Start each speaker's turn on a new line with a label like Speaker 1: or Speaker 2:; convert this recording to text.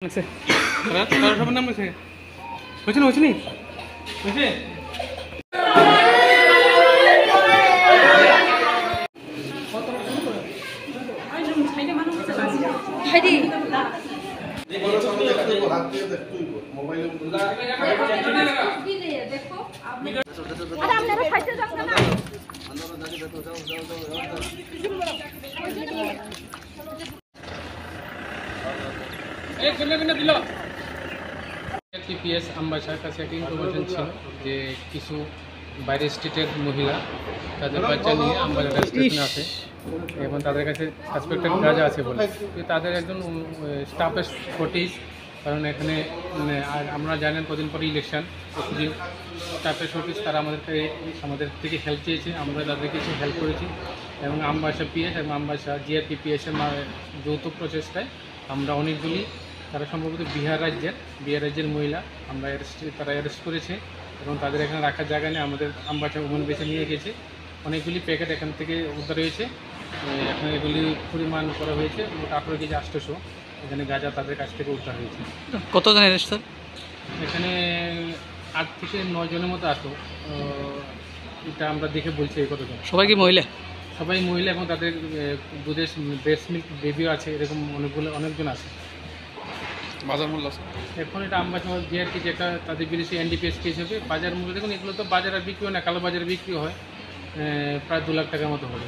Speaker 1: আছে তার সবার নাম আছে হচ্ছে না হচ্ছে নি হচ্ছে পিপিএস আমবাসার কাছে একটা ইনফরমেশন ছিল যে কিছু বাইরের স্টেটের মহিলা তাদের বাচ্চা নিয়ে আমবাসা স্টেশনে আসে এবং তাদের কাছে সাসপেক্টেড গাঁজা আছে বলে তাদের একজন স্টাফের শর্টেজ, কারণ এখানে আমরা জানেন কদিন পরে ইলেকশন, প্রতিদিন স্টাফের শর্টেজ, তারা আমাদের থেকে হেল্প চেয়েছে, আমরা তাদের কিছু হেল্প করেছি এবং আমবাসা পিএস এবং আমবাসা জিআরপিপিএসের যৌথ প্রচেষ্টায় আমরা অনেকগুলি, তারা সম্ভবত বিহার রাজ্যের মহিলা তারা অ্যারেস্ট করেছে এবং তাদের এখানে রাখার জায়গা নেই, আমাদের আমবাসা ওমেন বেছে নিয়ে গেছে। অনেকগুলি প্যাকেট এখান থেকে উদ্ধার হয়েছে, এখন এগুলি পরিমাণ করা হয়েছে মোট 18 কেজি 800 এখানে গাঁজা তাদের কাছ থেকে উদ্ধার হয়েছে।
Speaker 2: কতজন অ্যারেস্ট স্যার?
Speaker 1: এখানে 8 থেকে 9 জনের মতো আসো, এটা আমরা দেখে বলছি কতজন।
Speaker 2: সবাই কি মহিলা?
Speaker 1: সবাই মহিলা এবং তাদের দুধের ব্রেস্ট মিল্ক বেবিও আছে, এরকম অনেকজন আছে।
Speaker 2: বাজার মূল্য
Speaker 1: এখন এটা আমবাসা জিআরপি যেটা তাদের বিদেশি এনডিপিএস কেস হবে, বাজার মূল্য দেখুন এগুলো তো বাজারে বিক্রি হয় না, কালো বাজারে বিক্রি হয় প্রায় 2 লাখ টাকার মতো হবে।